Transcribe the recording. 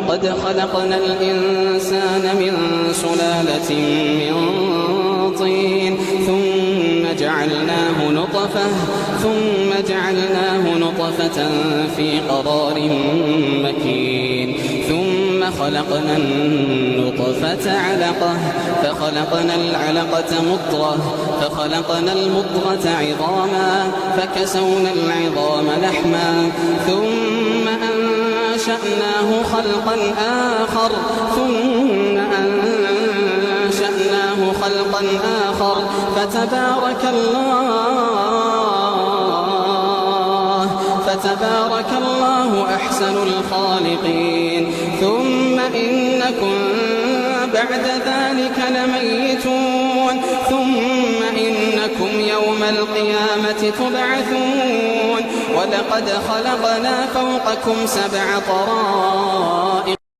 قد خلقنا الإنسان من سلالة من طين ثم جعلناه نطفة في قرار مكين ثم خلقنا النطفة علقة فخلقنا العلقة مضغة فخلقنا المضغة عظاما فكسونا العظام لحما ثم أنشأناه خلقا آخر فتبارك الله أحسن الخالقين ثم إنكم بعد ذلك لميتون ثم إنكم يوم القيامة تبعثون ولقد خلقنا فوقكم 7 طرائق